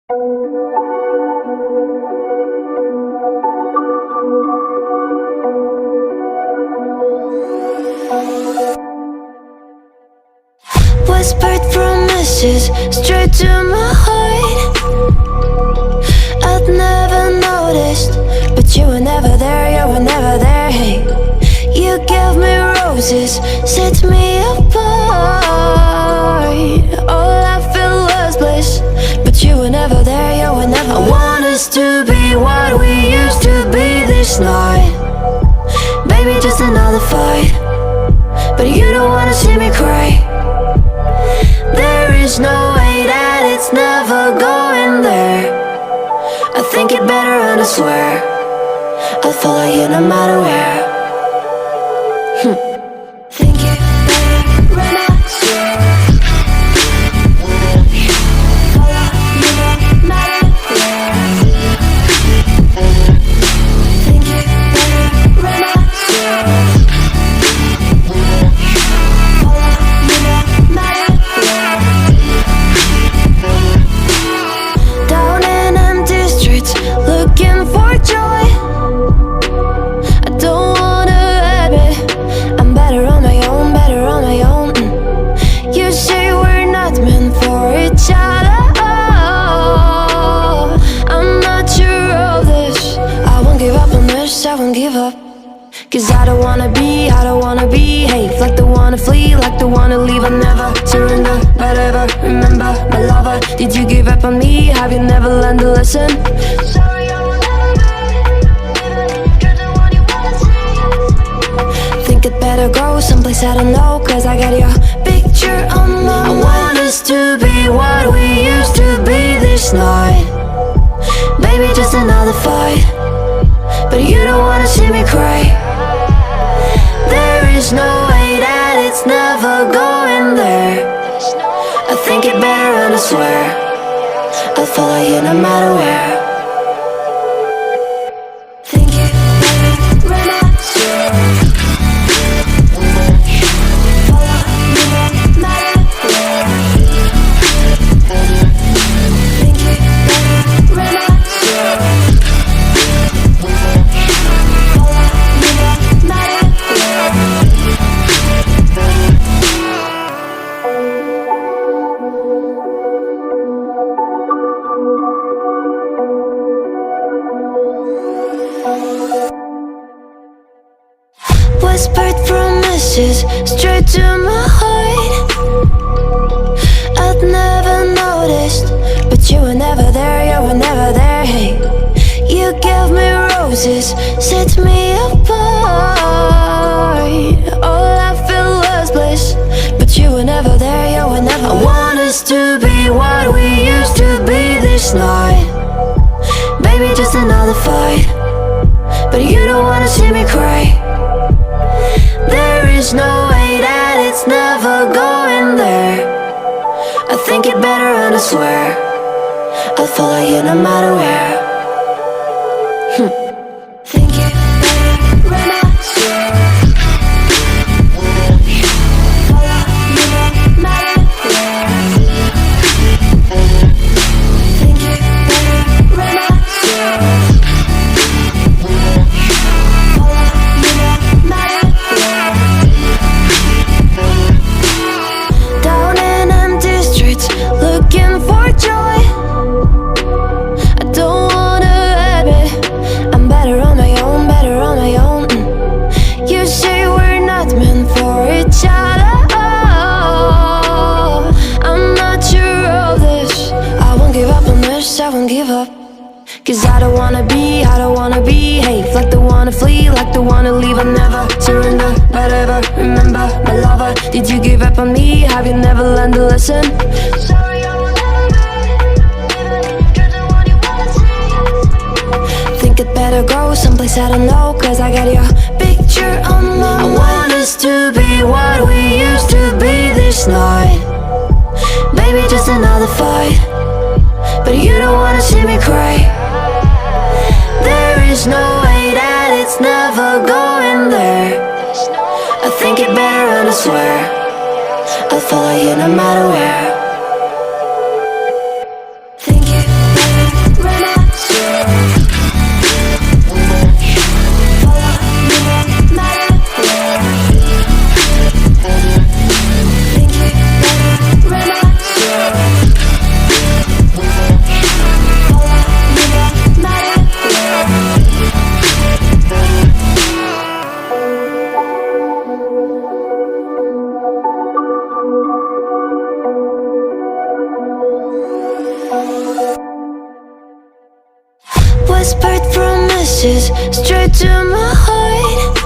Whispered promises straight to my heart. I'd never noticed, but you were never there, you were never there. Hey, you gave me roses, set me apart. All I felt was bliss, but you were never there, you were never. I want us to be what we used to be this night. Baby, just another fight, but you don't wanna see me cry. There is no way that it's never going there. I think it better and I swear I'll follow you no matter where. Think it better and I swear follow you no matter where. Think it better and I swear follow you no matter where. Down in empty streets, looking for joy. I don't wanna admit I'm better on my own, better on my own. You say we're not meant for each other. I'm not sure of this. I won't give up on this, I won't give up. Cause I don't wanna behave like the one to flee, like the one to leave. I never surrender, but ever remember my lover. Did you give up on me? Have you never learned to listen? Sorry, I will never be. You're the one you wanna see. Think it better go someplace I don't know, cause I got your picture on my mind. I want us to be what we used to be this night. Baby, just another fight, but you don't wanna see me cry. There is no way that it's never going there. I think it better and I swear I'll follow you no matter where. Think it better and I swear follow you no matter where. Think it better and I swear follow you no matter where. Whispered promises straight to my heart. I'd never noticed, but you were never there, you were never there. Hey, you gave me roses, set me apart. All I felt was bliss, but you were never there, you were never. I want us to be what we used to be this night. Baby, just another fight, but you don't wanna see me cry. There is no way that it's never going there. I think it better and I swear I'll follow you no matter where. Think it better and I swear follow you no matter where. Think it better and I swear follow you no matter where. Down in empty streets, looking for joy. I don't wanna admit I'm better on my own, better on my own. You say we're not meant for each other. I'm not sure of this. I won't give up on this, I won't give up. Cause I don't wanna behave like the one to flee, like the one to leave. I never surrender, but ever remember my lover. Did you give up on me? Have you never learned to listen? Sorry, I will never be. You're the one you wanna see. Think it better go someplace I don't know, cause I got your picture on my mind. I want us to be what we used to be this night. Baby, just another fight, but you don't wanna see me cry. There is no way that it's never going there. I think it better and I swear I'll follow you no matter where. Think it better whispered promises straight to my heart.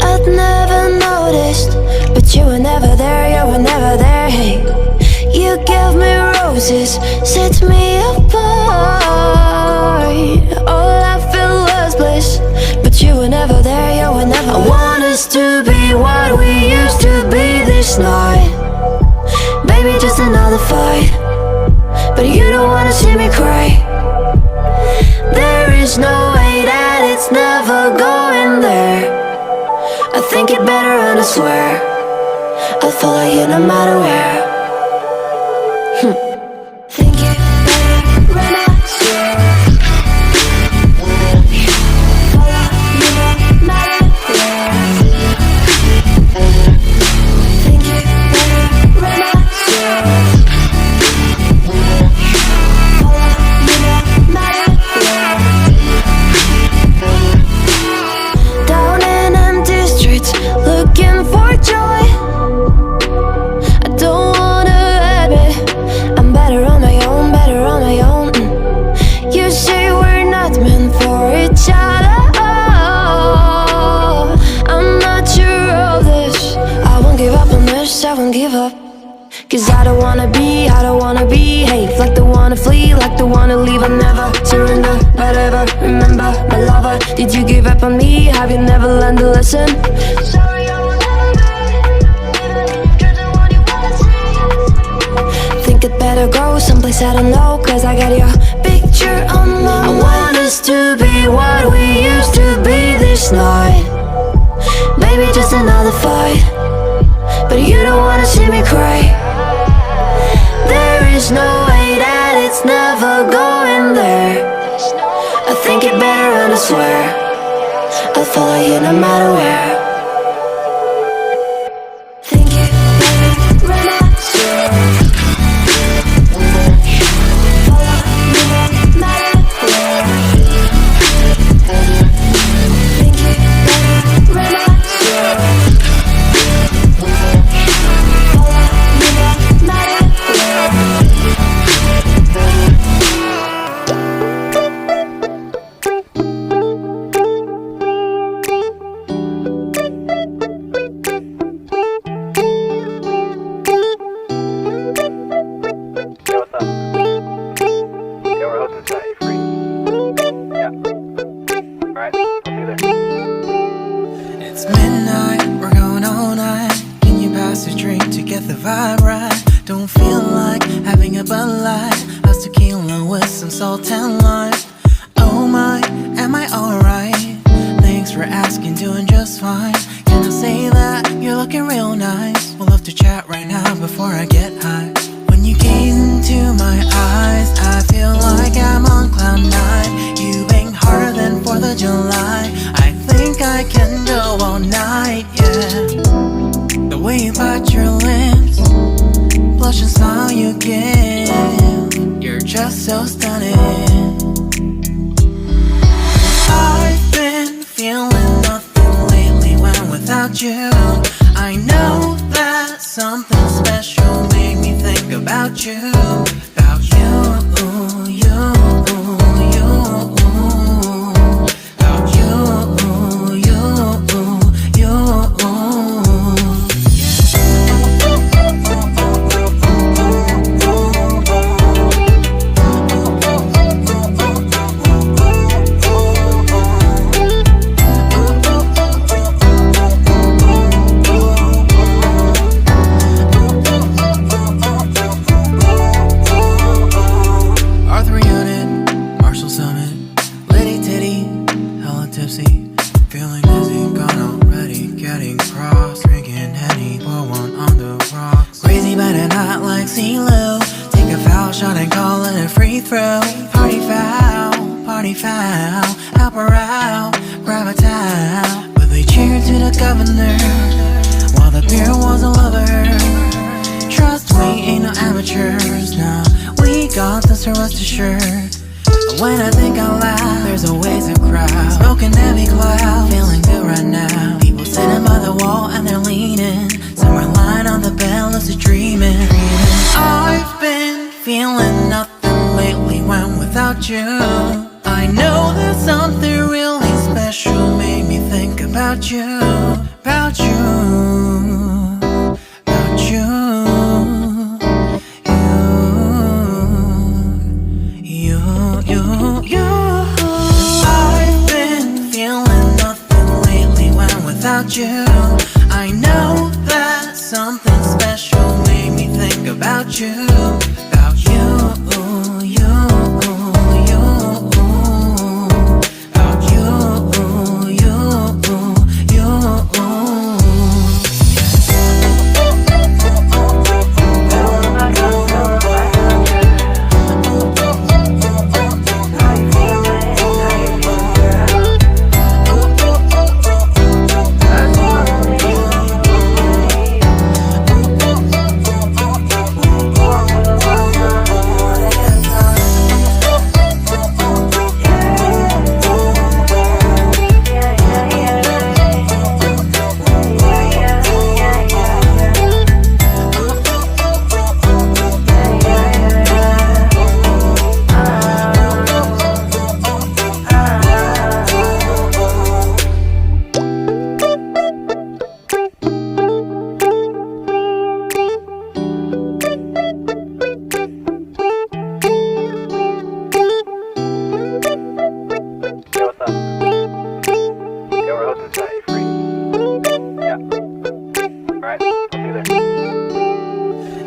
I'd never noticed, but you were never there, you were never there. Hey, you gave me roses, set me apart. All I felt was bliss, but you were never there, you were never there. I want us to be what we used to be this night. Baby, just another fight, but you don't wanna see me cry. There is no way that it's never going there. I think it better and I swear I'll follow you no matter where. Think it better when I swear. Follow you no matter where. Think it better when I swear. Follow you no matter where. Down in empty streets, looking for joy. I don't wanna admit I'm better on my own, better on my own. You say we're not meant for each other. I'm not sure of this. I won't give up on this, I won't give up. Cause I don't wanna behave like the one to flee, like the one to leave. I never surrender, but ever remember my lover. Did you give up on me? Have you never learned a lesson? Sorry, I will never be. You're the one you wanna see. Think it better go someplace I don't know, cause I got your picture on my mind. I want us to be what we used to be this night. Maybe just another fight, but you don't wanna see me cry. There is no way that it's never going there. I think it better and I swear I'll follow you no matter where. Think it better when I swear. Follow you no matter where. Think it better when I swear. Follow you no matter where. Yo, what's up? Yo, we're hosting tonight. You free? Yeah. Alright, I'll see you there. It's midnight, we're going all night. Can you pass a drink to get the vibe right? Don't feel like having a Bud Light. How's tequila with some salt and lime? Oh my, am I alright? Thanks for asking, doing just fine. Can I say that you're looking real nice? We'll love to chat right now before I get high. When you gaze into my eyes, I feel like I'm on cloud nine. You bang harder than 4th of July. I think I can go all night, yeah. The way you bite your lips, blush and smile you give, you're just so stunning. I've been feeling nothing lately when without you. I know that something special made me think about you, about you, you, you, about you, you, you, Arthur Unit, Marshall Summit, Liddy Titty, hella tipsy, feeling dizzy, gone already, getting cross, drinking Henny, pour one on the rocks. Crazy but not like CeeLo, take a foul shot and call it a free throw. Party foul, help her out, grab a towel. But they cheered to the governor, while the beer was a lover. Trust me, ain't no amateurs, nah. We got this, so rest assured. But when I think out loud, there's always a crowd, smoking heavy cloud, feeling good right now. People sitting by the wall and they're leaning, somewhere lying on the bed, lucid dreaming. I've been feeling nothing lately when without you. I know that something really special made me think about you, about you, about you, you. I've been feeling nothing lately when without you. I know that something special made me think about you, about you, you.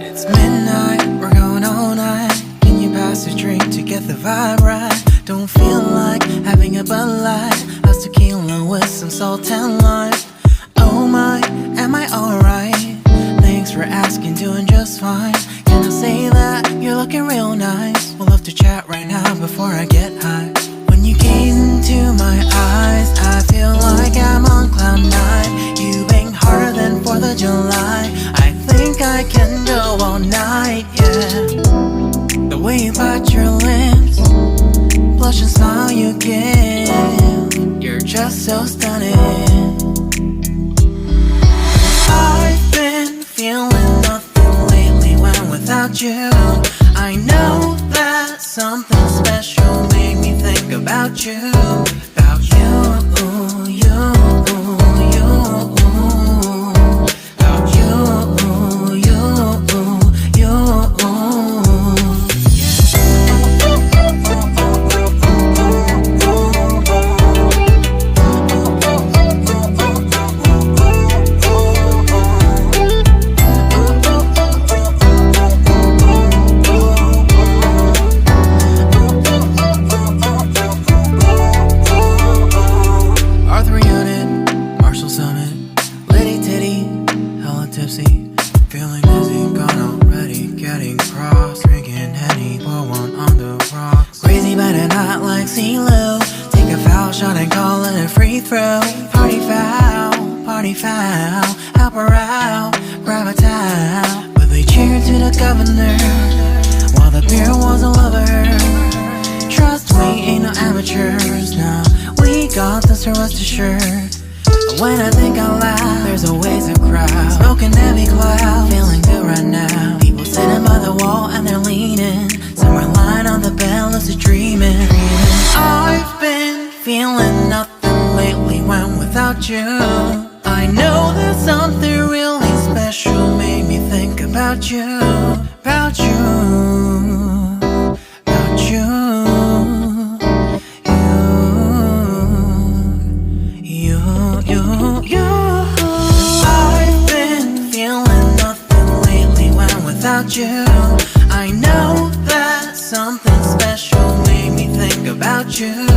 It's midnight, we're going all night. Can you pass a drink to get the vibe right? Don't feel like having a Bud Light. How's tequila with some salt and lime? Oh my, am I alright? Thanks for asking, doing just fine. Can I say that you're looking real nice? We'll love to chat right now before I get high. When you gaze into my eyes, I feel like I'm on cloud nine. You bang harder than 4th of July. I think I can go all night, yeah. The way you bite your lips, blush and smile you give, you're just so stunning. I've been feeling nothing lately when without you. I know that something special made me think about you, about you, you. Feeling dizzy, gone already, getting cross, drinking Henny, pour one on the rocks. Crazy but not like CeeLo. Take a foul shot and call it a free throw. Party foul, help her out, grab a towel. But they cheered to the governor, while the beer was a lover. Trust me, ain't no amateurs, nah, we got this, so rest assured. When I think out loud, there's always a crowd, smoking heavy cloud, feeling good right now. People sitting by the wall and they're leaning, somewhere lying on the bed, lucid dreaming. I've been feeling nothing lately when without you. I know that something really special made me think about you, about you, about you. I've been feeling nothing lately when without you. I know that something special made me think about you.